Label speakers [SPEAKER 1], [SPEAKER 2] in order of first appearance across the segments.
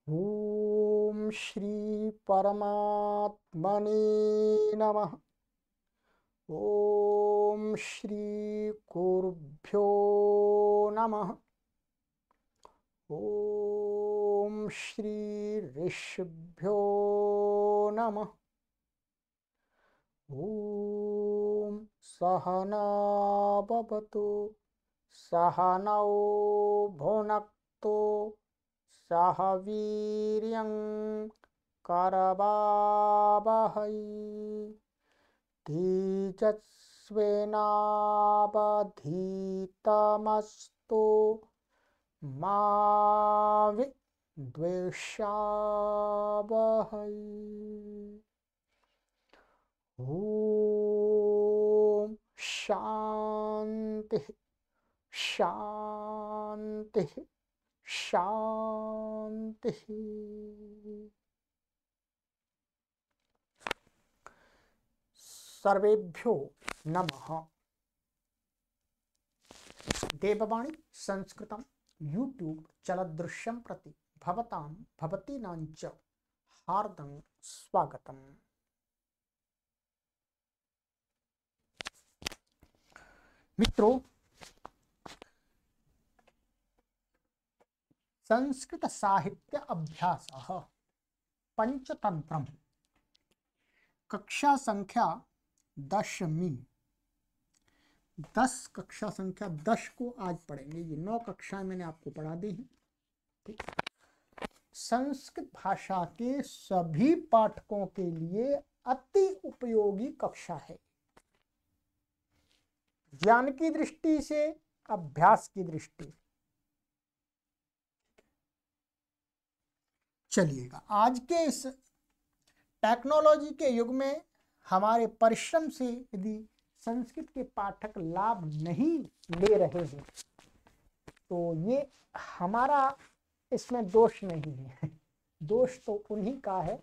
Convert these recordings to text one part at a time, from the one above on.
[SPEAKER 1] ओम श्री परमात्मने नमः। ओम श्री गुरुभ्यो नमः। ओम श्री ऋषिभ्यो नमः। ओम सहना भवतु सहनौ भुनक्तु सह वीर्यं करवावहै तेजस्विनावधीतमस्तु मा विद्विषावहै। ओम शांति शांति शांति। सर्वेभ्यो नमः। देववाणी संस्कृतं यूट्यूब चलदृश्यं प्रति भवतां भवतीनां च हार्दं स्वागतम्। मित्रों, संस्कृत साहित्य अभ्यासः पंचतंत्रम् कक्षा संख्या 10वीं। 10 कक्षा संख्या 10 को आज पढ़ेंगे। ये 9 कक्षाएं मैंने आपको पढ़ा दी हैं। ठीक। संस्कृत भाषा के सभी पाठकों के लिए अति उपयोगी कक्षा है, ज्ञान की दृष्टि से, अभ्यास की दृष्टि। चलिएगा, आज के इस टेक्नोलॉजी के युग में हमारे परिश्रम से यदि संस्कृत के पाठक लाभ नहीं ले रहे हैं तो ये हमारा इसमें दोष नहीं है। दोष तो उन्हीं का है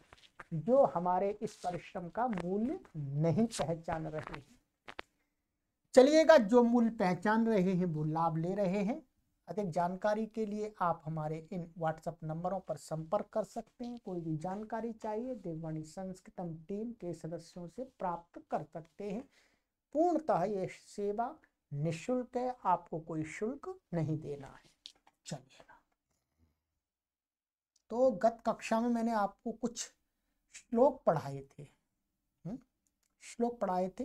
[SPEAKER 1] जो हमारे इस परिश्रम का मूल्य नहीं पहचान रहे हैं। चलिएगा, जो मूल्य पहचान रहे हैं वो लाभ ले रहे हैं। अधिक जानकारी के लिए आप हमारे इन व्हाट्सएप नंबरों पर संपर्क कर सकते हैं। कोई भी जानकारी चाहिए देववाणी संस्कृतम टीम के सदस्यों से प्राप्त कर सकते हैं। पूर्णतः ये सेवा निःशुल्क है, आपको कोई शुल्क नहीं देना है। चलिएगा, तो गत कक्षा में मैंने आपको कुछ श्लोक पढ़ाए थे। श्लोक पढ़ाए थे,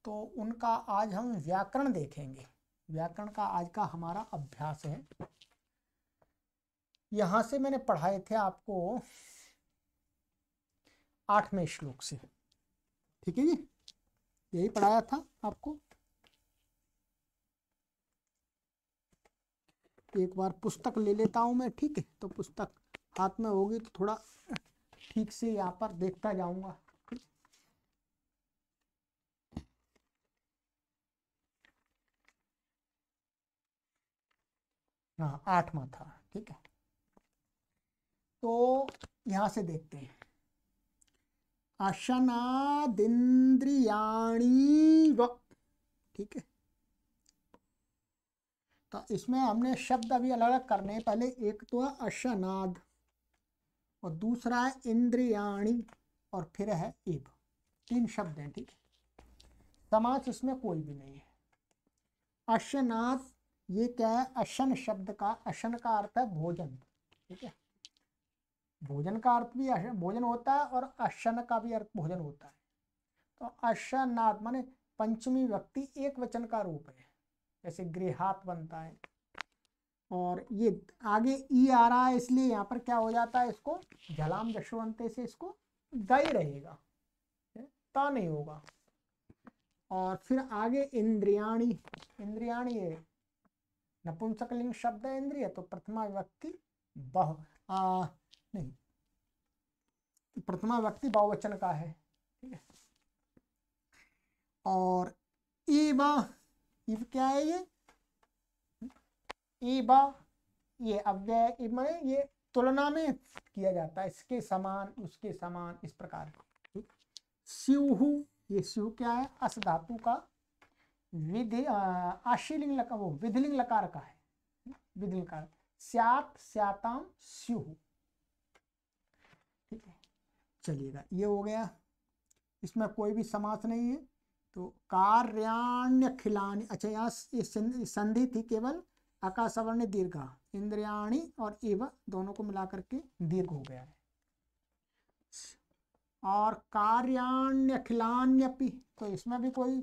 [SPEAKER 1] तो उनका आज हम व्याकरण देखेंगे। व्याकरण का आज का हमारा अभ्यास है। यहां से मैंने पढ़ाए थे आपको 8वें श्लोक से। ठीक है जी, यही पढ़ाया था आपको। एक बार पुस्तक ले लेता हूं मैं, ठीक है? तो पुस्तक हाथ में होगी तो थोड़ा ठीक से यहाँ पर देखता जाऊंगा। हाँ, 8वां था। ठीक है, तो यहां से देखते हैं। अशनादिंद्रियाणी व। ठीक है, तो इसमें हमने शब्द अभी अलग अलग करने हैं। पहले एक तो है अशनाद और दूसरा है इंद्रियाणी और फिर है इव। 3 शब्द हैं। ठीक है, समास इसमें कोई भी नहीं है। अशनाद ये क्या है? अशन शब्द का, अशन का अर्थ है भोजन। ठीक है, भोजन का अर्थ भी भोजन होता है और अशन का भी अर्थ भोजन होता है। तो अशनाद माने पंचमी व्यक्ति एक वचन का रूप है, जैसे गृहात बनता है। और ये आगे ई आ रहा है, इसलिए यहाँ पर क्या हो जाता है, इसको झलाम जशवंते से इसको द ही रहेगा, ता नहीं होगा। और फिर आगे इंद्रियाणी। इंद्रियाणी है नपुंसकलिंग शब्द है इंद्रिय, तो प्रथमा व्यक्ति बहु नहीं, प्रथमा व्यक्ति बहुवचन का है। ठीक है, और ईबा, इब क्या है? ये ईबा ये अव्यय माने ये तुलना में किया जाता है, इसके समान, उसके समान, इस प्रकार। स्यूहु, ये स्यू क्या है? अस धातु का विधि आशीलिंग लकार, वो विधिलिंग लकार का है। विधिलिंग लकार। स्यात स्याताम स्युहु। चलिएगा, ये हो गया, इसमें कोई भी समास नहीं है। तो कार्याण्य खिलानी, अच्छा यहाँ संधि थी केवल आकाश सवर्ण दीर्घा, इंद्रियाणी और इव दोनों को मिला करके दीर्घ हो गया है। और कार्याण्य खिलान्यपि, तो इसमें भी कोई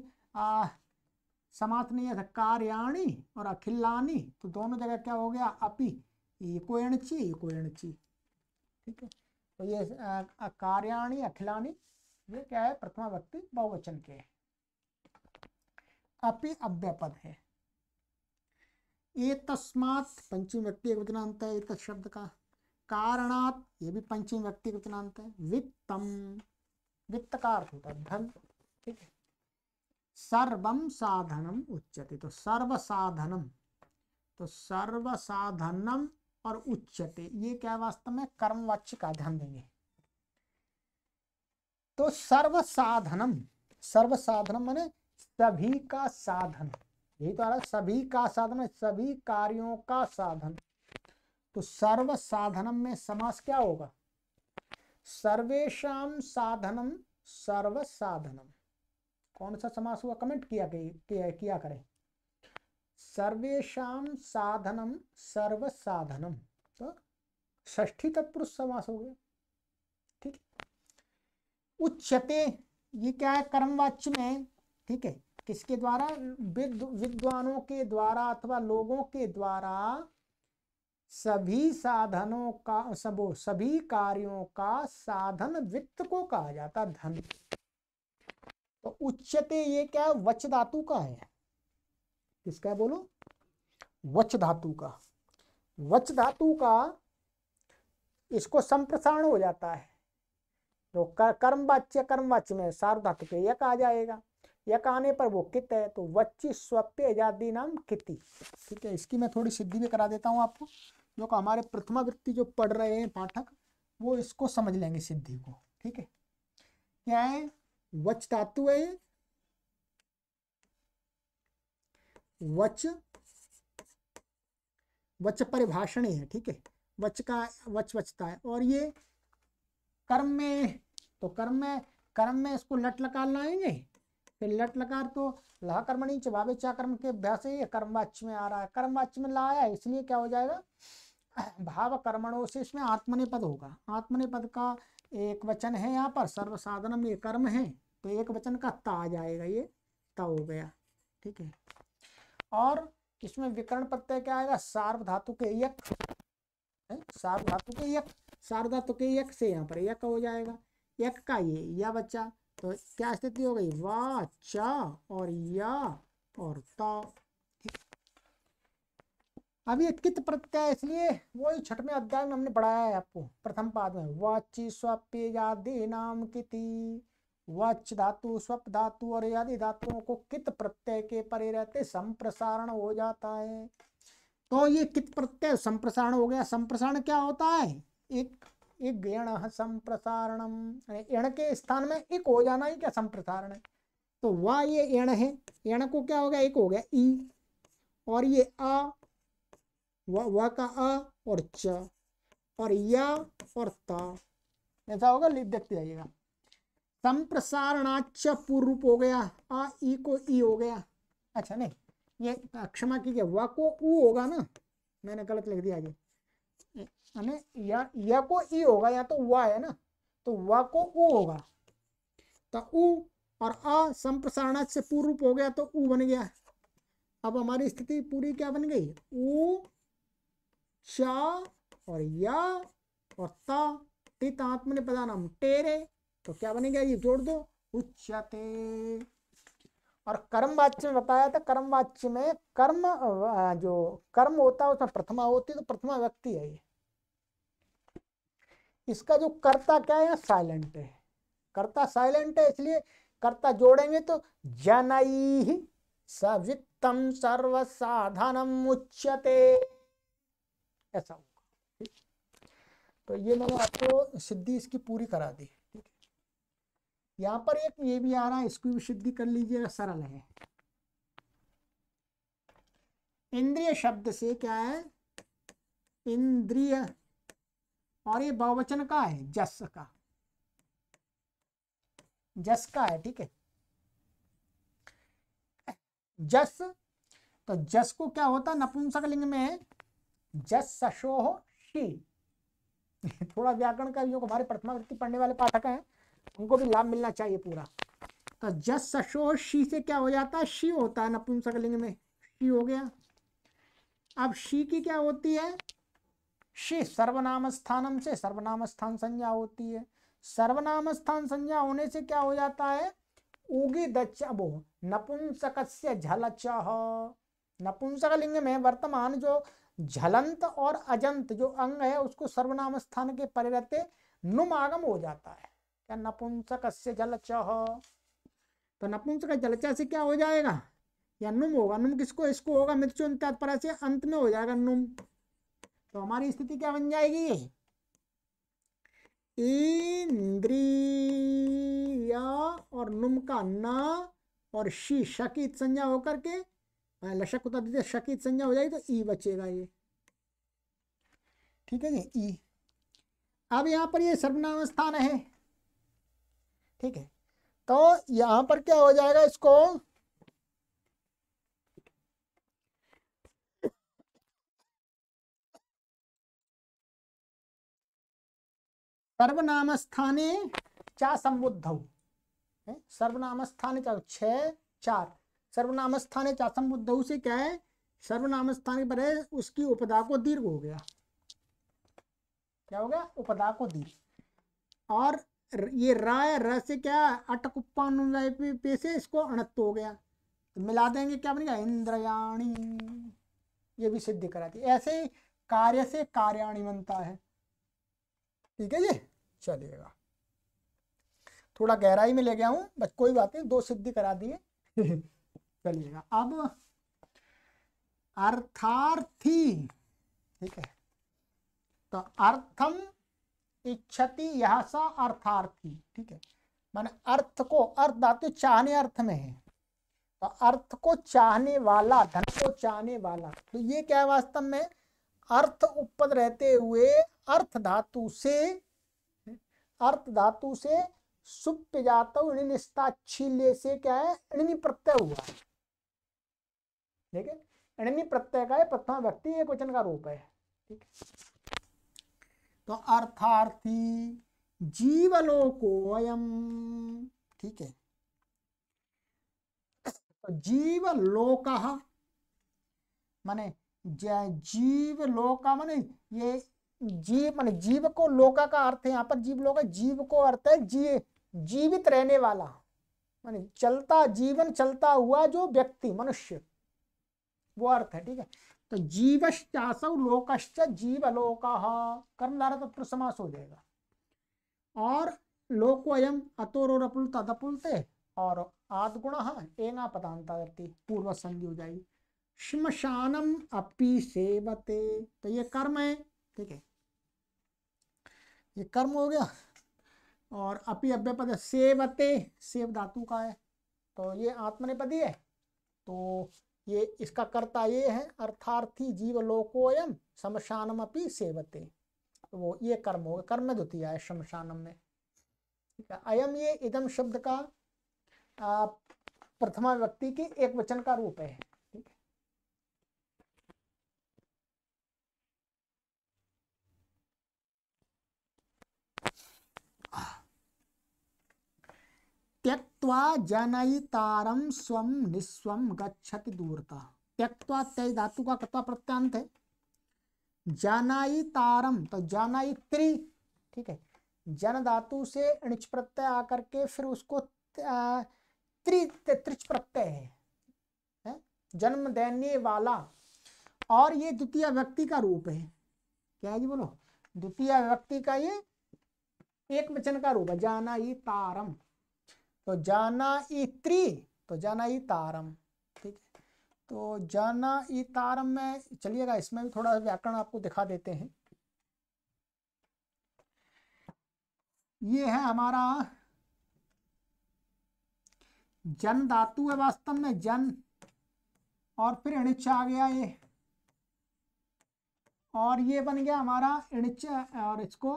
[SPEAKER 1] समास नहीं है, कार्याणी और अखिलानी, तो दोनों जगह क्या हो गया, अपि, एको एणची, ठीक है। तो ये कार्याणी अखिलानी ये क्या है, प्रथमा व्यक्ति बहुवचन के, अपि अव्ययपद है। एतस्मात् पंचमी व्यक्ति एकवचनांत है एतत् शब्द का, कारणात् ये भी पंचमी व्यक्ति एकवचनांत है, वित्तम वित्त का अर्थ होता है धन, ठीक है। सर्वम साधनम उच्यते, तो सर्व साधनम, तो सर्व साधनम और उच्यते ये क्या है, वास्तव में कर्मवाच्य का, ध्यान देंगे। तो सर्व साधनम, सर्व साधनम माने सभी का साधन, यही तो आ रहा, सभी का साधन है, सभी कार्यों का साधन। तो सर्व साधनम में समास क्या होगा, सर्वेषाम साधनम सर्व साधनम। कौन सा समास हुआ, कमेंट किया करें। सर्वेषाम साधनम सर्व साधनम, तो षष्ठी तत्पुरुष समास हो गया, ठीक। उच्यते ये क्या है, कर्मवाच्य में, ठीक है, किसके द्वारा, विद्वानों के द्वारा अथवा लोगों के द्वारा सभी साधनों का, सभी कार्यों का साधन वित्त को कहा जाता, धन। तो उच्यते ये क्या है, वच धातु का है, किसका है बोलो, वच धातु का। वच धातु का इसको संप्रसारण हो जाता है, तो कर्मवाच्य में सार्व धातु के यक आ जाएगा, यक आने पर वो कित है, तो वच्ची स्वप्य आजादी नाम किति, ठीक है। इसकी मैं थोड़ी सिद्धि भी करा देता हूँ आपको, जो कि हमारे प्रथमा वृत्ति जो पढ़ रहे हैं पाठक वो इसको समझ लेंगे सिद्धि को, ठीक है। क्या है, वच धातु है, वच वच परिभाषणी है, ठीक है, वच का वचता है। और ये कर्म में, तो कर्म में इसको लट लकार लाएंगे, फिर लट लकार तो ला कर्मणि च भावे चा कर्म के अभ्यास से ये कर्मवाच्य में आ रहा है, कर्मवाच्य में लाया है, इसलिए क्या हो जाएगा, भाव कर्मणों से इसमें आत्मनेपद होगा। आत्मनेपद का एक वचन है यहाँ पर, सर्व साधनम ये कर्म है, तो एक वचन का ता आ जाएगा, ये ता हो गया, ठीक है। और इसमें विकर्ण प्रत्यय क्या आएगा, सार्व धातु के यक, सार्व धातु के यक, सार्व धातु के यक से यहाँ पर यक हो जाएगा, यक का ये या बच्चा, तो क्या स्थिति हो गई, वा चा और या और ता, ठीक। अब ये कित प्रत्यय, इसलिए वही छठवें अध्याय में हमने पढ़ाया है आपको प्रथम पाद में, वाची स्वप्य यादि नाम किति, वच धातु स्वप धातु और यादि धातुओं को कित प्रत्यय के परे रहते संप्रसारण हो जाता है। तो ये कित प्रत्यय संप्रसारण हो गया। संप्रसारण क्या होता है, एक गण संप्रसारणम, एण के स्थान में एक हो जाना ही क्या संप्रसारण है। तो वह ये एण है, एण को क्या हो गया, एक हो गया ई, और ये आ, व का आ और च, और या और ता, ऐसा होगा, देखते जाइएगा। संप्रसारणाच पूर्व रूप हो गया, आ ई को ई हो गया, अच्छा नहीं ये क्षमा कीजिए, व को उ होगा ना, मैंने गलत लिख दिया ये, या को ई होगा, या तो व है ना, तो व को उ होगा, तो उ और आ संप्रसारणाच से पूर्व रूप हो गया, तो उ बन गया। अब हमारी स्थिति पूरी क्या बन गई, उ चा और या और ता, तित आत्मनेपदानाम टेरे, तो क्या बनेगा, ये जोड़ दो, उच्यते। और कर्म वाच्य में बताया था, कर्म वाच्य में कर्म जो कर्म होता है उसमें प्रथमा होती है, तो प्रथमा व्यक्ति है ये। इसका जो कर्ता क्या है, साइलेंट है, कर्ता साइलेंट है, इसलिए कर्ता जोड़ेंगे तो जनैः सवित्तम सर्व साधनम उच्यते, ऐसा होगा। तो ये मैंने आपको सिद्धि इसकी पूरी करा दी, ठीक है। यहाँ पर एक ये भी आ रहा है, इसकी भी सिद्धि कर लीजिएगा, सरल है। इंद्रिय शब्द से क्या है, इंद्रिय, और ये बहुवचन का है, जस का, जस का है, ठीक है। जस, तो जस को क्या होता है नपुंसक लिंग में, जस सशोह शी। थोड़ा व्याकरण का जो हमारे प्रथमा वृत्ति पढ़ने वाले पाठक हैं उनको भी लाभ मिलना चाहिए पूरा। तो जस सशोह शी से क्या हो जाता है, शी होता है नपुंसक लिंग में, शी हो गया। अब शी की क्या होती है, शी सर्वनाम स्थानम से सर्वनाम स्थान संज्ञा होती है। सर्वनाम स्थान संज्ञा होने से क्या हो जाता है, उगी दच्च वो नपुंसकस्य झलचः। नपुंसक लिंग में वर्तमान जो झलंत और अजंत जो अंग है उसको सर्वनाम स्थान के परे रहते नुम आगम हो जाता है। क्या नपुंसकस्य झलचः, तो नपुंसक जलचा से क्या हो जाएगा, या नुम होगा। नुम किसको, इसको होगा मृत्यु पर से अंत में हो जाएगा नुम। तो हमारी स्थिति क्या बन जाएगी, इंद्रिया और नुम का न और शी शकीत संज्ञा होकर के लशक उतर दीजिए, शकीत संज्ञा हो जाएगी तो ई बचेगा ये, ठीक है जी, ई। अब यहाँ पर ये सर्वनाम स्थान है, ठीक है। तो यहाँ पर क्या हो जाएगा, इसको सर्वनाम स्थाने चा संबुद्धौ, सर्वनाम स्थाने चा 6 4, सर्वनाम स्थाने चा संबुद्धौ से क्या है, सर्वनाम स्थान पर है उसकी उपदा को दीर्घ हो गया। क्या हो गया, उपदा को दीर्घ। और ये राय र से क्या अटकुप्पा पे से इसको अणत्व हो गया, तो मिला देंगे क्या बनेगा, इंद्रयाणी। ये भी सिद्ध कराती, ऐसे ही कार्य से कार्याणी बनता है, ठीक है जी। चलिएगा, थोड़ा गहराई में ले गया हूं बस, कोई बात नहीं, 2 सिद्धि करा दिए। चलिएगा, अब अर्थार्थी, ठीक है। तो अर्थम इच्छति यह सा अर्थार्थी, ठीक है। माने अर्थ को, अर्थ धातु चाहने अर्थ में है, तो अर्थ को चाहने वाला, धन को चाहने वाला। तो ये क्या है वास्तव में, अर्थ उपपद रहते हुए अर्थ धातु से सुप्त जातो निस्ताच्छील्य से क्या है, णिनि प्रत्यय हुआ, ठीक है। णिनि प्रत्यय का है, प्रथमा व्यक्ति एक वचन का रूप है, ठीक है। तो अर्थार्थी जीवलोकोऽयं, ठीक है। तो जीवलोकः माने जीवलोका माने ये जीव, माने जीव को, लोका का अर्थ है यहाँ पर जीव लोका, जीव को अर्थ है जीवित रहने वाला, माने चलता, जीवन चलता हुआ जो व्यक्ति, मनुष्य, वो अर्थ है, ठीक है। तो जीवश्चासौ लोकश्च जीवलोकः, कर्मधारय तत्पुरुष समास हो जाएगा। और लोकोऽयं अतोरो अपुल्त अदपुल्ते, और आद्गुणः एना पदान्तादर्ति, पूर्व संधि हो जाएगी। श्मशानम अपि सेवते, तो ये कर्म है, ठीक है, ये कर्म हो गया। और अपि अव्यपद सेवते, सेव धातु का है, तो ये आत्मनेपदी है, तो ये इसका कर्ता ये है, अर्थार्थी जीवलोकोऽयं श्मशानम अपि सेवते, तो वो ये कर्म होगा, कर्म द्वितीय है श्मशानम में, ठीक है। अयम ये इदम शब्द का प्रथमा व्यक्ति की एक वचन का रूप है, ठीक है। त्यक्त्वा जनयितारं स्वं निस्वं गच्छति दूरतः। त्यक्त्वा त्यय धातु का कर्ता प्रत्यांत है, जनयितारं तो जनयित्री, ठीक है। जन धातु से णिच प्रत्यय आकर के फिर उसको त्रिच प्रत्यय है, जन्म देने वाला, और ये द्वितीय व्यक्ति का रूप है, क्या है जी बोलो, द्वितीय व्यक्ति का ये एक वचन का रूप है, जनयितारम, तो जनयित्री, तो जनयितारम, ठीक है। तो जनयितारम में चलिएगा, इसमें भी थोड़ा व्याकरण आपको दिखा देते हैं। ये है हमारा जन धातु है वास्तव में, जन और फिर णिच आ गया ये, और ये बन गया हमारा णिच, और इसको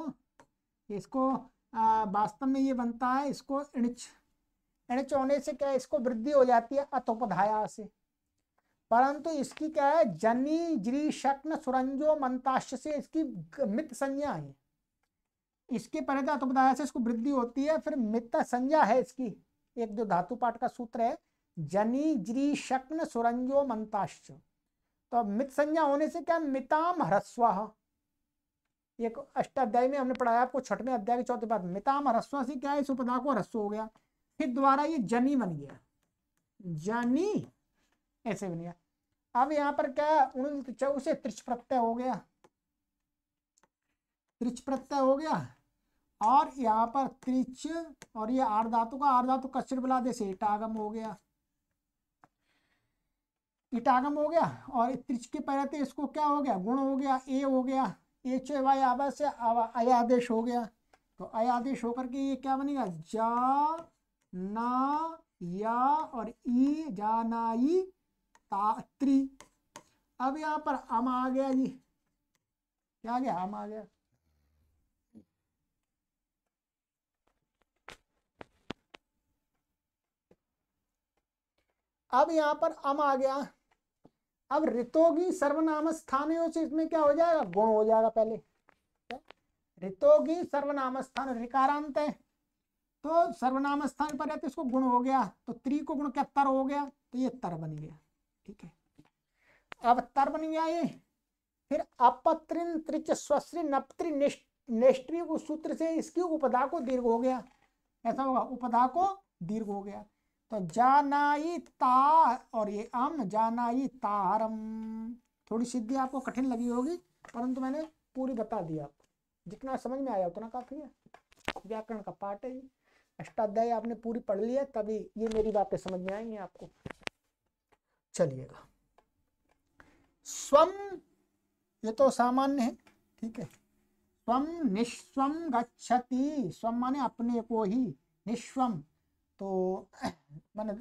[SPEAKER 1] वास्तव में ये बनता है, इसको णिच एनएच होने से क्या है, इसको वृद्धि हो जाती है अतोपधाया से, परंतु इसकी क्या है, जनी ज्री शक्न सुरंजो मंताश्च से इसकी मित संज्ञा है। इसके पहले अतोपधाया से इसको वृद्धि होती है, फिर मित संज्ञा है इसकी। एक जो धातु पाठ का सूत्र है, जनी ज्री शक्न सुरंजो मंताश्च, तो अब मित संज्ञा होने से क्या, मिताम ह्रस्व। एक अष्टाध्यायी में हमने पढ़ाया आपको, 6वें अध्याय के 4थे पाठ, मिताम ह्रस्व से क्या है, इस उपधा को ह्रस्व हो गया, फिर द्वारा ये जनी बन गया, जनी ऐसे बन गया। अब यहाँ पर क्या, उन से त्रिच प्रत्यय हो गया, त्रिच प्रत्यय हो गया, और यहाँ पर त्रिच और ये आर्ध धातु का, आर्ध धातु कच्चर बला दे से इटागम हो गया, इटागम हो गया। और त्रिच के पहले इसको क्या हो गया, गुण हो गया, ए हो गया, ए चे वाई आवाज से अयादेश हो गया। तो अयादेश होकर के ये क्या बनेगा, जा ना या और ई, जानाई तात्री। अब यहाँ पर अम आ गया जी, क्या आ गया, अम आ गया। अब यहाँ पर अम आ गया। अब ऋतोगी सर्वनाम स्थानियों से इसमें क्या हो जाएगा, गुण हो जाएगा। पहले ऋतोगी सर्वनाम स्थान, ऋकारांत है तो सर्वनाम स्थान पर रहते इसको गुण हो गया, तो त्रि को गुण क्या, तर हो गया, तो ये तर बन गया। ठीक है, अब तर बन गया ये। फिर अपत्रिन त्रिच स्वश्री नप्त्री नेष्ट्री सूत्र से इसकी उपधा को दीर्घ हो गया, ऐसा होगा, उपधा को दीर्घ हो गया। तो जानाई ता और ये अम, जानाई तारम। थोड़ी सिद्धि आपको कठिन लगी होगी, परंतु मैंने पूरी बता दी आपको, जितना समझ में आया उतना काफी है। व्याकरण का पाठ है, अष्टाध्यायी आपने पूरी पढ़ ली है, तभी ये मेरी बातें समझ में आएंगी आपको। चलिएगा, स्वम ये तो सामान्य है, ठीक है। स्वम निस्वम गच्छति, स्वम माने अपने को ही, निस्वम तो माने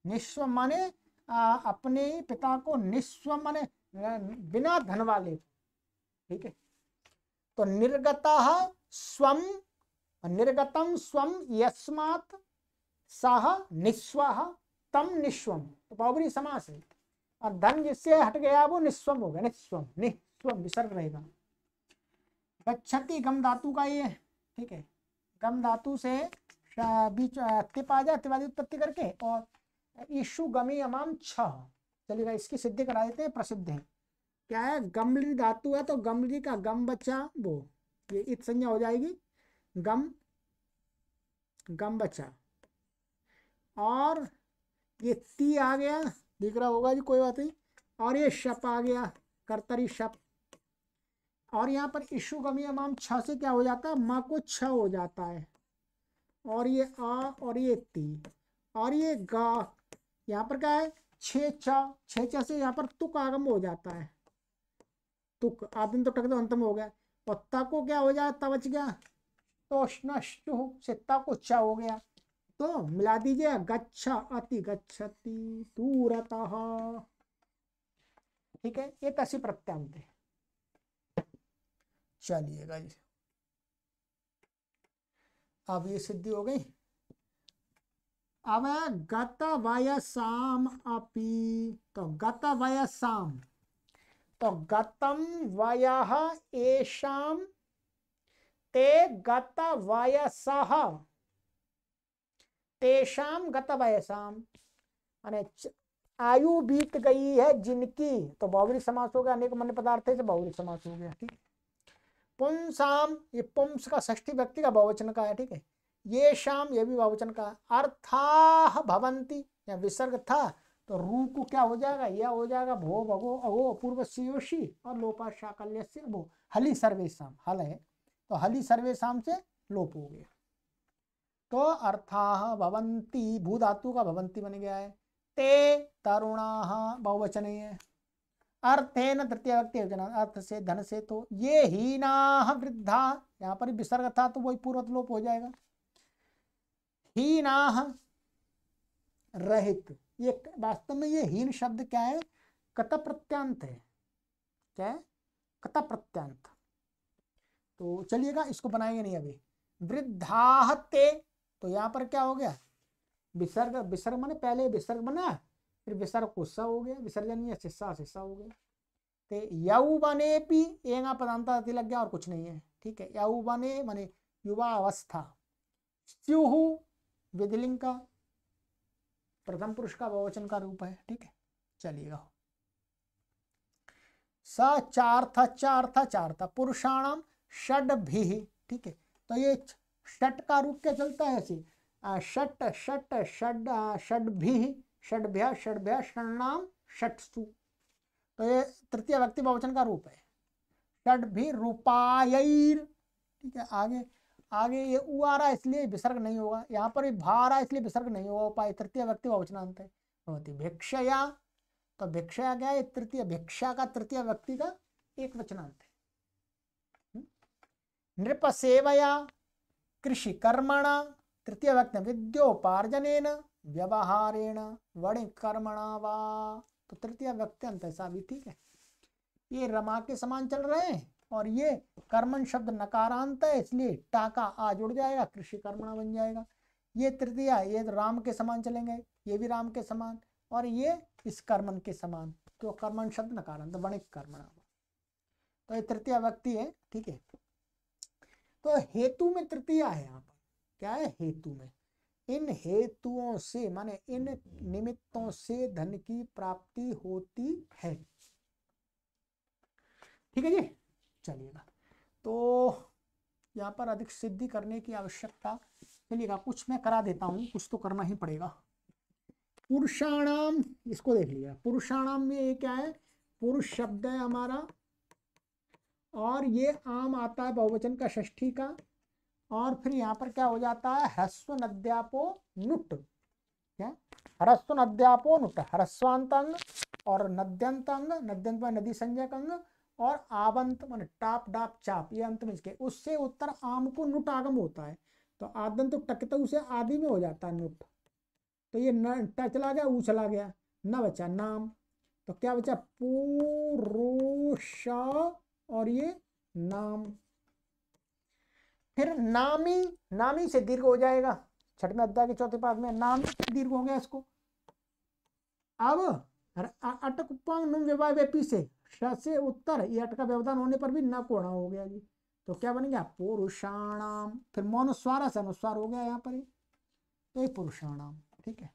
[SPEAKER 1] निस्वम माने अपने ही पिता को, निस्वम माने बिना धन वाले, ठीक है। तो निर्गतः स्वम, निर्गतम स्वम यस्मात् सह निस्वः तम निस्वम, तो बहुब्रीहि समास है। और धन जिससे हट गया वो निस्वम हो गया, निस्वम, निस्वम विसर्ग रहेगा। गच्छति गम धातु का ये, ठीक है, गम धातु से बीच तिप आ जाए, तिवादी उत्पत्ति करके, और ईशु गमी अमाम छ। चलिएगा, इसकी सिद्धि करा देते हैं, प्रसिद्ध है। क्या है, गमली धातु है तो गमली का गम बचा वो, ये इत संज्ञा हो जाएगी, गम, गम बचा, और ये ती आ गया, दिख रहा होगा जी, कोई बात नहीं, और ये शप आ गया, कर्तरी शप। और यहाँ पर इशु गमी अमाम छ से क्या हो जाता है, माँ को छ हो जाता है, और ये आ और ये ती और ये गा, यहाँ पर क्या है, छे चा से यहाँ पर तुक आगम हो जाता है, तुक आदिम तो टक दो अंत में हो गया, और ता को क्या हो जाए, ता बच गया, तो से ता को चा हो गया, तो मिला दीजिए, गच्छा अति गच्छति दूरतः। ठीक है, ये तसी प्रत्यांत है। चलिएगा जी, अब ये सिद्धि हो गई। अब गत वयसाम अपि, तो गत वयसाम, तो गतम वयः एषाम ते गत वयसः तेषाम गत वयसाम, माने आयु बीत गई है जिनकी, तो बहुब्रीहि समास हो गया, अनेक मन्य पदार्थ से बहुब्रीहि समास हो गया। ठीक, पुंसाम, ये पुंस का षष्ठी व्यक्ति का बहुवचन का है, ठीक है। ये शाम, ये भी बहुवचन का। अर्थाः भवन्ति, या विसर्ग था तो रू को क्या हो जाएगा, यह हो जाएगा, भो भगो अगो पूर्व योशी, और लोपा शाकल्य से वो हली सर्वेशम, हल है तो हली सर्वेशम से लोप हो गया, तो अर्थाः भवन्ति, भू धातु का भवन्ति बन गया है। ते तरुणाः बहुवचन है, अर्थेन तृतीय व्यक्ति अर्थ से, धन से, तो ये हीनाः वृद्धा, यहाँ पर विसर्ग था तो वही पूर्वत लोप हो जाएगा। हीनाः रहित, ये वास्तव में ये हीन शब्द क्या है, कत प्रत्यांत है, क्या है, कत प्रत्यांत। तो चलिएगा, इसको बनाएंगे नहीं अभी। वृद्धाः ते, तो यहाँ पर क्या हो गया, विसर्ग, विसर्ग माने पहले विसर्ग बना, फिर विसर्ग को स हो गया, विसर्जनीय शिष्या शिष्या हो गया। ते यौवने भी एंगा पदांता लग गया और कुछ नहीं है, ठीक है। यौवने माने युवा अवस्था, स्युः विधिलिंग का प्रथम पुरुष का बहुवचन का रूप है, ठीक है। चलिएगा, स चार्थ चार्थ चार्थ पुरुषाणाम षड्भिः, ठीक है। तो ये षट का रूप क्या चलता है ऐसे, षट षट षड षड्भिः षड्भ्य षड्भ्य षण्णाम षट्सु, तो ये तृतीय व्यक्ति बहुवचन का रूप है। षड्भिः रूपायैर, ठीक है। आगे आगे ये उ आ रहा है इसलिए विसर्ग नहीं होगा, यहाँ पर भी भा आ रहा है इसलिए विसर्ग नहीं होगा, उपाय तृतीय व्यक्ति बहुवचनांत है। होती भिक्षया, तो भिक्षया क्या है, तृतीय, भिक्षा का तृतीय व्यक्ति का एक वचनांत है। नृप सेवया कृषि कर्मणा, तृतीय व्यक्ति विद्योपार्जनेन व्यवहारेण वणिक कर्मणा वा, तो तृतीय व्यक्ति अंत ऐसा भी, ठीक है। ये रमा के समान चल रहे हैं और ये कर्मण शब्द नकारांत है इसलिए टाका आ जुड़ जाएगा, कृषि कर्मणा बन जाएगा। ये तृतीय, ये राम के समान चलेंगे, ये भी राम के समान, और ये इस कर्मण के समान, तो कर्मण शब्द नकारांत वणिक कर्मणा, तो ये तृतीय व्यक्ति है, ठीक है। तो हेतु में तृतीय है, यहाँ पर क्या है, हेतु में इन हेतुओं से माने इन निमित्तों से धन की प्राप्ति होती है, ठीक है जी। चलिएगा, तो यहाँ पर अधिक सिद्धि करने की आवश्यकता, चलिएगा कुछ मैं करा देता हूँ, कुछ तो करना ही पड़ेगा। पुरुषाणाम, इसको देख लिया, पुरुषाणाम में ये क्या है, पुरुष शब्द है हमारा, और ये आम आता है बहुवचन का षष्ठी का, और फिर यहाँ पर क्या हो जाता है, ह्रस्व नद्यापो नुट, क्या ह्रस्व नद्यापो नुट, ह्रस्वांत अंग और नद्यंत अंग, नद्यंत में नदी संज्ञक अंग, और आवंत मान टाप डाप चाप, ये अंत में इसके, उससे उत्तर आम को नुट आगम होता है, तो आदंत टकता उसे आदि में हो जाता है नुट, तो ये न ट चला गया, ऊ चला गया, न बचा नाम, तो क्या बचा पुरुष, और ये नाम। फिर नामी, नामी से दीर्घ हो जाएगा, छठवें अध्याय के चौथे पाद में नामी दीर्घ हो गया इसको। अब अटक उपांग नुम विवाह व्यपी से से उत्तर, ये अट का व्यवधान होने पर भी न कोणा हो गया जी, तो क्या बन गया पुरुषाणाम, फिर मौनुस्वार से अनुस्वार हो गया यहाँ पर, तो पुरुषाणाम, ठीक है।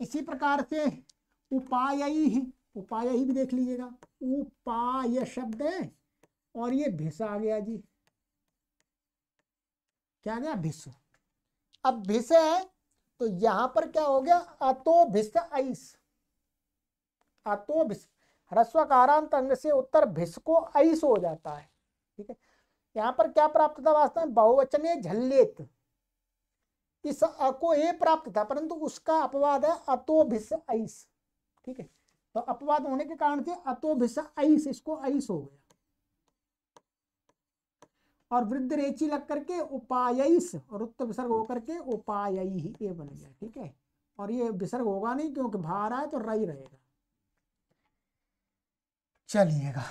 [SPEAKER 1] इसी प्रकार से उपाय ही, उपाय ही भी देख लीजिएगा, उपाय शब्द है और ये भिस आ गया जी, क्या गया भिस। अब भिस है तो यहां पर क्या हो गया, अतो भिस ऐस, अतो भिस, ह्रस्वकारांत अंग से उत्तर भिस को ऐस हो जाता है, ठीक है। यहां पर क्या प्राप्त था, वास्तव में बहुवचने झल्लेत, इस अ को ए प्राप्त था, परंतु उसका अपवाद है अतो भिस ऐस, ठीक है। तो अपवाद होने के कारण से अतो भिस ऐस, इसको ऐस हो गया, और वृद्ध रेची लग करके उपायस, और उत्त विसर्ग होकर के उपाय ही ये बन गया, ठीक है। और ये विसर्ग होगा नहीं क्योंकि भार है तो रही रहेगा। चलिएगा,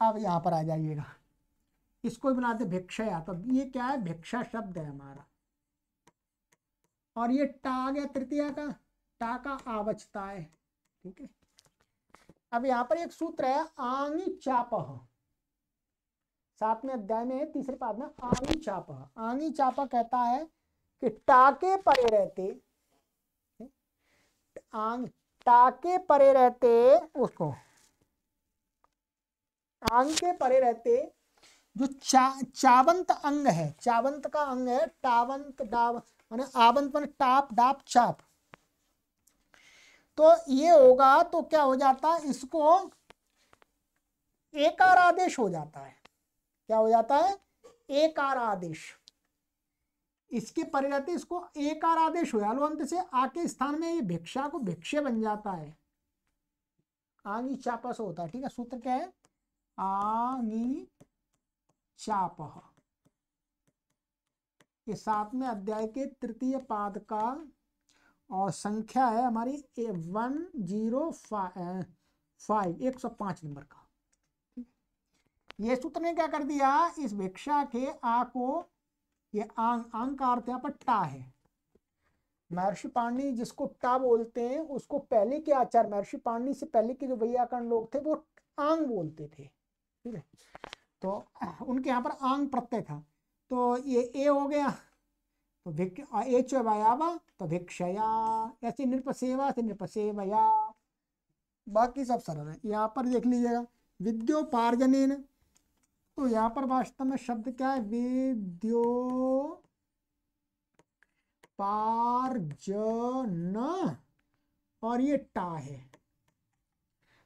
[SPEAKER 1] अब यहां पर आ जाइएगा, इसको भी बनाते भिक्षया, तो ये क्या है, भिक्षा शब्द है हमारा, और ये टा आ गया तृतीया का, टा का आवचता है, ठीक है। अब यहाँ पर एक सूत्र है आंगी चापह, 7वें अध्याय में तीसरे पाद में आंगी चापह, आंगी चापह कहता है कि टाके परे रहते, आंग टाके परे रहते, उसको आंग के परे रहते जो चावंत अंग है, चावंत का अंग है, टावंत डाव माने आवंत माने टाप डाप चाप, तो ये होगा तो क्या हो जाता है, इसको एकार आदेश हो जाता है, क्या हो जाता है, एकार आदेश, इसके परे रहते इसको एकार आदेश हो, हलवंत से आके स्थान में ये भिक्षा को भिक्षे बन जाता है, आंगी चापा से होता है, ठीक है। सूत्र क्या है, आंगी चापह, ये 7वें अध्याय के तृतीय पाद का और संख्या है हमारी 105 नंबर का। ये सूत्र ने क्या कर दिया, इस भिक्षा के आ को, ये आंग का अर्थ यहाँ पर टा है। महर्षि पाणिनि जिसको टा बोलते हैं उसको पहले के आचार्य, महर्षि पाणिनि से पहले के जो वैयाकरण लोग थे वो आंग बोलते थे, ठीक है। तो उनके यहाँ पर आंग प्रत्यय था। तो ये ए हो गया, तो एचवायावा तो भिक्षया, ऐसे नृपसेवा से नृपसेवया, बाकी सब सरल है। यहाँ पर देख लीजिएगा विद्योपार्जनेन, तो यहाँ पर वास्तव में शब्द क्या है, विद्योपार्जन, और ये टा है।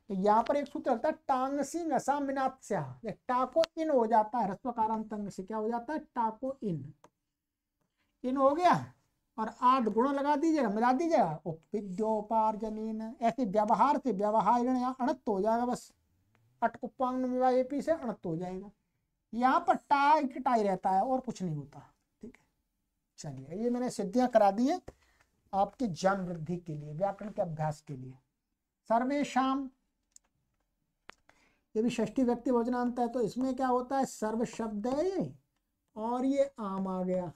[SPEAKER 1] तो यहाँ पर एक सूत्र लगता है टांगसी नसा मिनात्स्या, टा को इन हो जाता है, ह्रस्वकारांत अंग से क्या हो जाता है, टा को इन हो गया, और आद गुण लगा दीजिएगा, मिला दीजिएगा, विद्योपार्जनेन। ऐसे व्यवहार से व्यवहार अणत्त हो जाएगा, बस अटकुपांग एपी से अणत्त हो जाएगा। यहाँ पर टाई रहता है और कुछ नहीं होता, ठीक है। चलिए ये मैंने सिद्धियां करा दी है आपके ज्ञान वृद्धि के लिए, व्याकरण के अभ्यास के लिए। सर्वेशाम, ये भी षष्ठी व्यक्ति भोजनांत है, तो इसमें क्या होता है, सर्व शब्द है ये, और ये आम आ गया।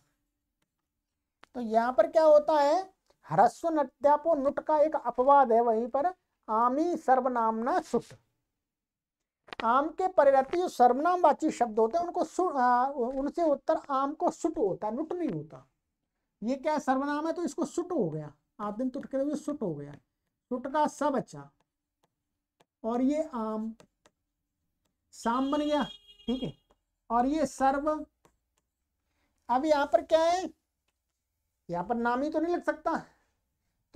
[SPEAKER 1] तो यहाँ पर क्या होता है, ह्रस्व नट्यापो नुट का एक अपवाद है, वहीं पर आमी सर्वनामना सुट, आम के परिवर्ती जो सर्वनामवाची शब्द होते हैं उनको उनसे उत्तर आम को सुट होता है, नुट नहीं होता। ये क्या सर्वनाम है, तो इसको सुट हो गया, आदिम तुट के लिए सुट हो गया, सुट का स बचा, और ये आम साम बन गया, ठीक है। और ये सर्व, अब यहाँ पर क्या है, यहाँ पर नामी तो नहीं लग सकता,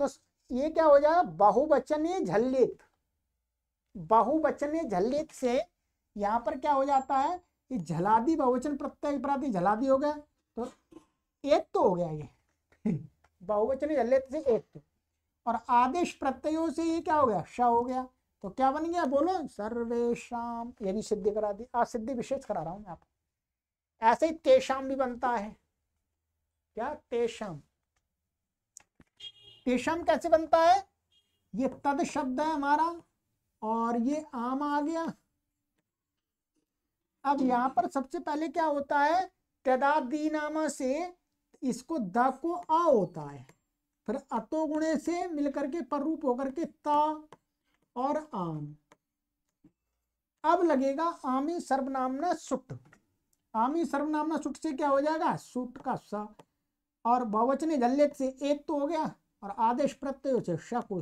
[SPEAKER 1] तो ये क्या हो जाएगा, बहुवचनीय झल्लित, बहुवचनीय झल्लित से यहाँ पर क्या हो जाता है, ये झलादी बहुवचन प्रत्यय प्राति झलादी हो गया, तो एक तो हो गया ये बहुवचनीय झल्लित से एक तो, और आदेश प्रत्ययों से ये क्या हो गया, श हो गया, तो क्या बन गया, बोलो, सर्वेशाम। ये भी सिद्धि करा दी, आज सिद्धि विशेष करा रहा हूं मैं आपको। ऐसे ही तेषाम भी बनता है, क्या, तेषाम, तेषाम कैसे बनता है, ये तद शब्द है हमारा, और ये आम आ गया। अब यहां पर सबसे पहले क्या होता है, तदादी नामा से इसको द को आ होता है, फिर अतो गुणे से मिलकर के पररूप होकर के ता और आम। अब लगेगा आमी सर्वनामना सुट, आमी सर्वनामना सुट से क्या हो जाएगा, सुट का स, और बहुवचनी झल्लेत से एक तो हो गया, और आदेश प्रत्यय से श को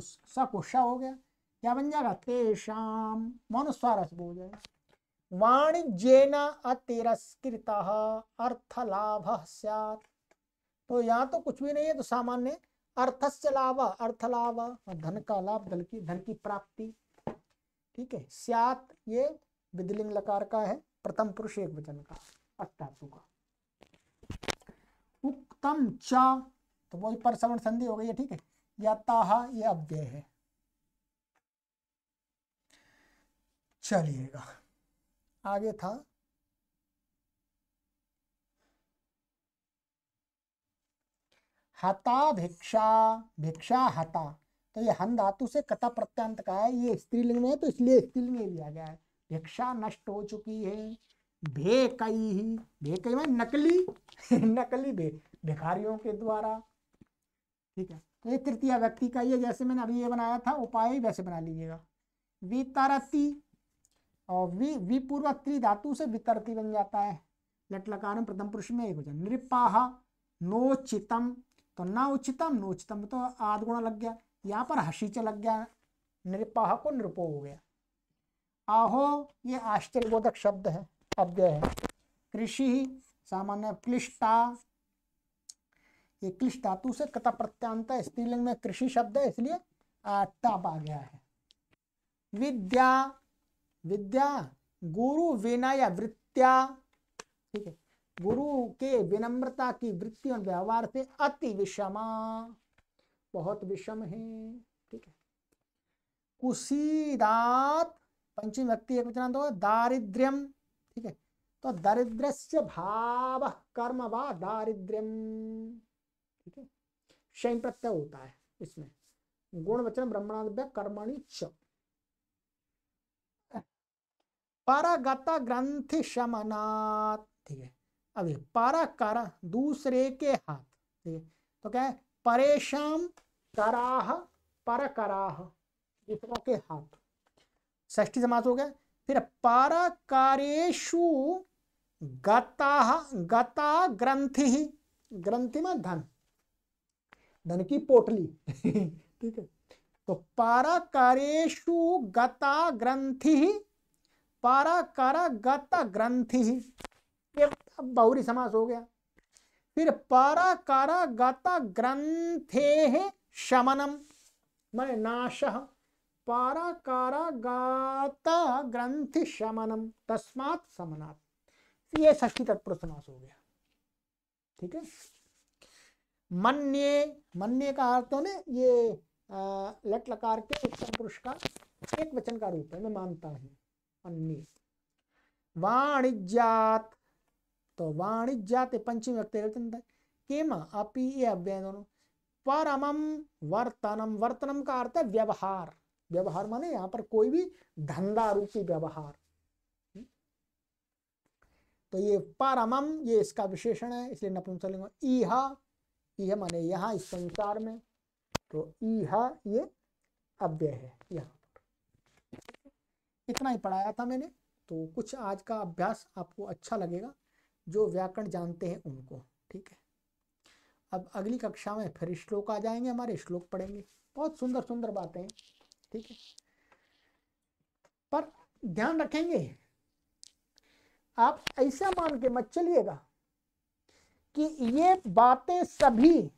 [SPEAKER 1] श हो गया, क्या बन जाएगा, तेषाम, मनुस्वारस हो जाएगा। वाणिज्येन अतिरस्कृतः अर्थलाभः स्यात्, तो यहाँ तो कुछ भी नहीं है, तो सामान्य अर्थस्य लाभ, अर्थ लाभ, धन का लाभ, धन की प्राप्ति, ठीक है। स्यात् ये विधिलिंग लकार का है, प्रथम पुरुष एक वचन का, अट्टातु का। उक्तम च, तो वही परसवर्ण संधि हो गई है, ठीक है। यतः ये अव्यय है। चलिएगा आगे था, हता भिक्षा, भिक्षा हता, तो ये हन धातु से कथा प्रत्यांत का है, ये स्त्रीलिंग में है तो इसलिए स्त्रीलिंग में लिया गया है। भिक्षा नष्ट हो चुकी है, भेकई, भेकई में नकली नकली भिखारियों के द्वारा, ठीक है। तो ये तृतीय व्यक्ति का, ये जैसे मैंने अभी ये बनाया था उपाय, वैसे बना लीजिएगा। वितरती, और विपूर्वक त्रि धातु से वितरती बन जाता है, लट लकार प्रथम पुरुष में एक वचन। नृपाह नोचितम, तो ना उचितम नोचितम, तो आद गुणा लग गया, यहाँ पर हसीच लग गया, नृपाह को नृपो हो गया। आहो ये आश्चर्यबोधक शब्द है, अव्यय है। कृषि सामान्य, क्लिष्टा, ये क्लिष्ट धातु से कथा प्रत्यांत है, स्त्रीलिंग में कृषि शब्द है इसलिए टाप आ गया है। विद्या, विद्या गुरु विनय वृत्त्या, ठीक है, गुरु के विनम्रता की वृत्ति और व्यवहार से अति विषमा, बहुत विषम है, ठीक है। कुसीदात, पंचमी व्यक्ति एक वचनांत होगा, दारिद्र्यम, ठीक है, तो दारिद्र्यस्य भाव कर्म वा दारिद्र्यम, ठीक है, शयन प्रत्यय होता है इसमें, गुण वचन ब्रह्मणादिभ्यः कर्मणि च। पारागत ग्रंथि शमनात्, ठीक है। अभी पाराकर दूसरे के हाथ, ठीक है, तो क्या है, परेशान कराह परकराह, दूसरों के हाथ, षष्ठी समास हो गया। फिर पाराकारेषु गता, गता ग्रंथि, ग्रंथि में धन, धन की पोटली ठीक है, तो पाराकारेषु गता ग्रंथि, पाराकार गत ग्रंथि, ये बहुरी समास हो गया। फिर पाराकार गत ग्रंथे शमनम माने नाशः, पाराकार गत ग्रंथि शमनम तस्मात् समनात्, ये षष्ठी तत्पुरुष समास हो गया, ठीक है। मन्ये, मन्ये का अर्थ तो ने ये लट लकार के उत्तम पुरुष का एक वचन का रूप है, मैं मानता हूं, अन्य। वाणिज्यात, तो वाणिज्यात पंचमी व्यक्ति किम अपि, ये अव्यय दोनों। परमम वर्तनम, वर्तनम का अर्थ है व्यवहार, व्यवहार माने यहाँ पर कोई भी धंधा रूपी व्यवहार, तो ये परमम ये इसका विशेषण है, इसलिए नपुंसकलिंग। इह, इह माने यहाँ इस संसार में, तो इह ये अव्यय है यहाँ पर। इतना ही पढ़ाया था मैंने, तो कुछ आज का अभ्यास आपको अच्छा लगेगा जो व्याकरण जानते हैं उनको, ठीक है। अब अगली कक्षा में फिर श्लोक आ जाएंगे, हमारे श्लोक पढ़ेंगे, बहुत सुंदर सुंदर बातें हैं, ठीक है। पर ध्यान रखेंगे, आप ऐसा मान के मत चलिएगा कि ये बातें सभी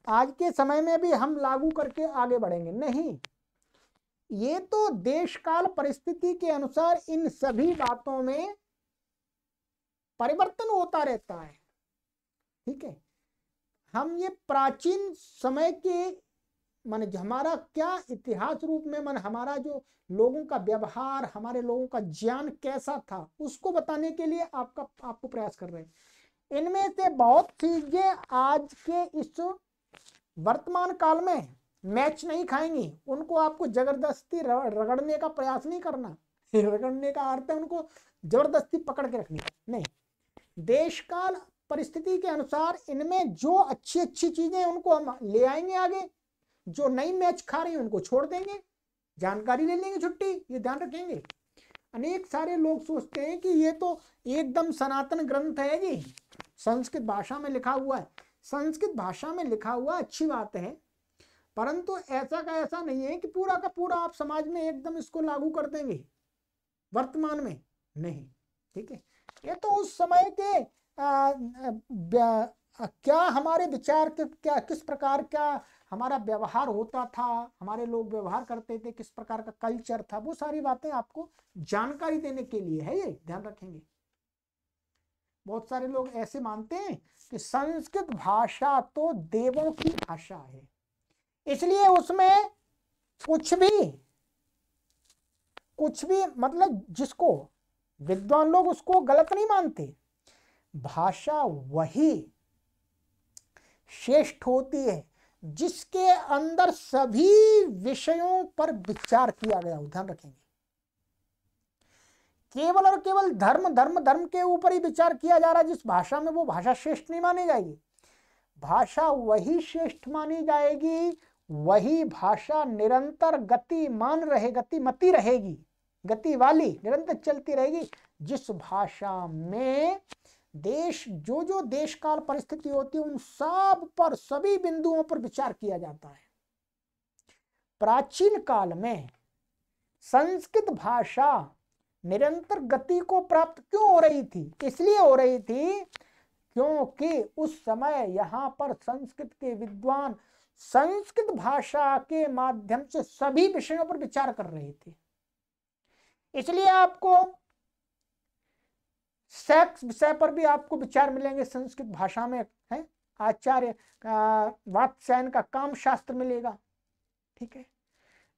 [SPEAKER 1] आज के समय में भी हम लागू करके आगे बढ़ेंगे, नहीं। ये तो देश काल परिस्थिति के अनुसार इन सभी बातों में परिवर्तन होता रहता है, ठीक है। हम ये प्राचीन समय के माने हमारा क्या इतिहास रूप में मन हमारा जो लोगों का व्यवहार, हमारे लोगों का ज्ञान कैसा था, उसको बताने के लिए आपको प्रयास कर रहे हैं। इनमें से बहुत चीजें आज के इस वर्तमान काल में मैच नहीं खाएंगी, उनको आपको जबरदस्ती रगड़ने का प्रयास नहीं करना रगड़ने का अर्थ है उनको जबरदस्ती पकड़ के रखनी, नहीं। देश काल परिस्थिति के अनुसार इनमें जो अच्छी अच्छी चीजें उनको हम ले आएंगे आगे, जो नई मैच खा रही है उनको छोड़ देंगे, जानकारी ले लेंगे छुट्टी, ये ध्यान रखेंगे। अनेक सारे लोग सोचते हैं कि ये तो एकदम सनातन ग्रंथ है जी, संस्कृत भाषा में लिखा हुआ है। संस्कृत भाषा में लिखा हुआ अच्छी बात है, परंतु ऐसा का ऐसा नहीं है कि पूरा का पूरा आप समाज में एकदम इसको लागू कर देंगे वर्तमान में, नहीं, ठीक है। ये तो उस समय के क्या हमारे विचार के क्या किस प्रकार का हमारा व्यवहार होता था, हमारे लोग व्यवहार करते थे, किस प्रकार का कल्चर था, वो सारी बातें आपको जानकारी देने के लिए है, ये ध्यान रखेंगे। बहुत सारे लोग ऐसे मानते हैं कि संस्कृत भाषा तो देवों की भाषा है, इसलिए उसमें कुछ भी मतलब जिसको विद्वान लोग उसको गलत नहीं मानते, भाषा वही श्रेष्ठ होती है जिसके अंदर सभी विषयों पर विचार किया गया हो, ध्यान रखेंगे। केवल और केवल धर्म धर्म धर्म के ऊपर ही विचार किया जा रहा है जिस भाषा में, वो भाषा श्रेष्ठ नहीं मानी जाएगी। भाषा वही श्रेष्ठ मानी जाएगी, वही भाषा निरंतर गतिमान रहे, गतिमती रहेगी, गति वाली निरंतर चलती रहेगी, जिस भाषा में देश जो देश काल परिस्थिति होती है उन सब पर, सभी बिंदुओं पर विचार किया जाता है। प्राचीन काल में संस्कृत भाषा निरंतर गति को प्राप्त क्यों हो रही थी? इसलिए हो रही थी क्योंकि उस समय यहाँ पर संस्कृत के विद्वान संस्कृत भाषा के माध्यम से सभी विषयों पर विचार कर रहे थे। इसलिए आपको सेक्स विषय पर भी आपको विचार मिलेंगे संस्कृत भाषा में, है आचार्य वात्स्यायन का काम शास्त्र मिलेगा, ठीक है।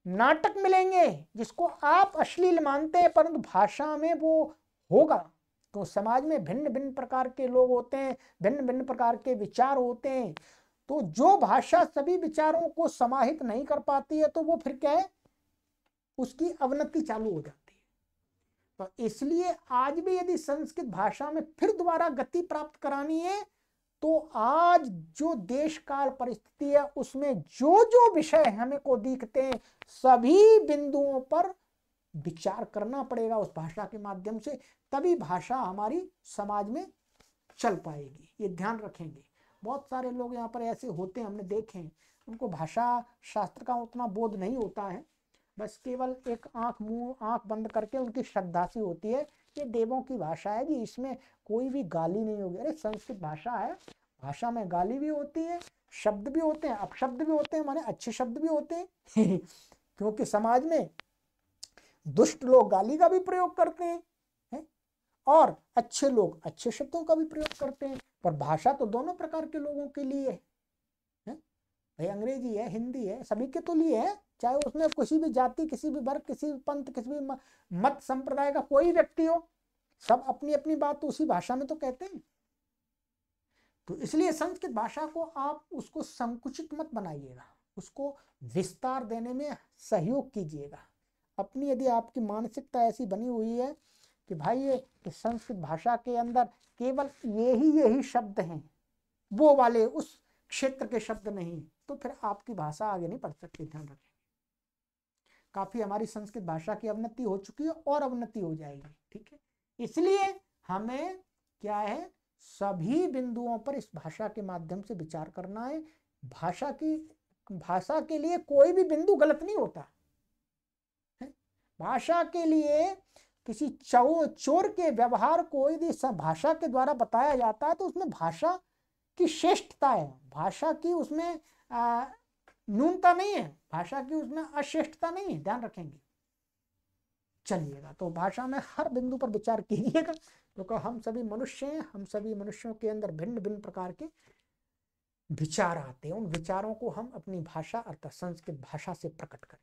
[SPEAKER 1] नाटक मिलेंगे जिसको आप अश्लील मानते हैं परंतु भाषा में वो होगा। तो समाज में भिन्न भिन्न प्रकार के लोग होते हैं, भिन्न भिन्न प्रकार के विचार होते हैं। तो जो भाषा सभी विचारों को समाहित नहीं कर पाती है तो वो फिर क्या है, उसकी अवनति चालू हो जाती है। तो इसलिए आज भी यदि संस्कृत भाषा में फिर दोबारा गति प्राप्त करानी है तो आज जो देश काल परिस्थिति है उसमें जो जो विषय हमें को दिखते हैं सभी बिंदुओं पर विचार करना पड़ेगा उस भाषा के माध्यम से, तभी भाषा हमारी समाज में चल पाएगी। ये ध्यान रखेंगे। बहुत सारे लोग यहाँ पर ऐसे होते हैं, हमने देखे हैं, उनको भाषा शास्त्र का उतना बोध नहीं होता है, बस केवल एक आंख बंद करके उनकी श्रद्धा सी होती है ये देवों की भाषा है जी, इसमें कोई भी गाली नहीं होगी। अरे संस्कृत भाषा है, भाषा में गाली भी होती है, शब्द भी होते हैं, अपशब्द भी होते हैं, माने अच्छे शब्द भी होते हैं क्योंकि समाज में दुष्ट लोग गाली का भी प्रयोग करते हैं, और अच्छे लोग अच्छे शब्दों का भी प्रयोग करते हैं। पर भाषा तो दोनों प्रकार के लोगों के लिए है भाई, अंग्रेजी है, हिंदी है, सभी के तो लिए है, चाहे उसमें किसी भी जाति, किसी भी वर्ग, किसी भी पंथ, किसी भी मत संप्रदाय का कोई व्यक्ति हो, सब अपनी अपनी बात तो उसी भाषा में तो कहते हैं। तो इसलिए संस्कृत भाषा को आप उसको संकुचित मत बनाइएगा, उसको विस्तार देने में सहयोग कीजिएगा। अपनी यदि आपकी मानसिकता ऐसी बनी हुई है कि भाई ये संस्कृत भाषा के अंदर केवल यही शब्द हैं, वो वाले उस क्षेत्र के शब्द नहीं, तो फिर आपकी भाषा आगे नहीं बढ़ सकती। ध्यान रखें, काफी हमारी संस्कृत भाषा की अवनति हो चुकी है और अवनति हो जाएगी। ठीक है, इसलिए हमें क्या है, सभी बिंदुओं पर इस भाषा के माध्यम से विचार करना है। भाषा के लिए कोई भी बिंदु गलत नहीं होता है। भाषा के लिए किसी चोर के व्यवहार को यदि भाषा के द्वारा बताया जाता है तो उसमें भाषा की श्रेष्ठता है, भाषा की उसमें न्यूनता नहीं है, भाषा की उसमें अश्रेष्ठता नहीं है। ध्यान रखेंगे, चलिएगा। तो भाषा में हर बिंदु पर विचार कीजिएगा, क्योंकि हम सभी मनुष्य हैं, हम सभी मनुष्यों के अंदर भिन्न भिन्न प्रकार के विचार आते हैं, उन विचारों को हम अपनी भाषा अर्थात संस्कृत भाषा से प्रकट करें।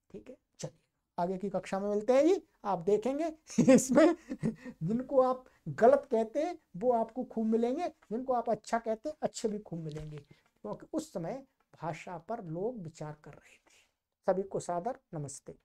[SPEAKER 1] ठीक है, चलिए आगे की कक्षा में मिलते हैं जी। आप देखेंगे इसमें जिनको आप गलत कहते हैं वो आपको खूब मिलेंगे, जिनको आप अच्छा कहते हैं अच्छे भी खूब मिलेंगे, क्योंकि उस समय भाषा पर लोग विचार कर रहे थे। सभी को सादर नमस्ते।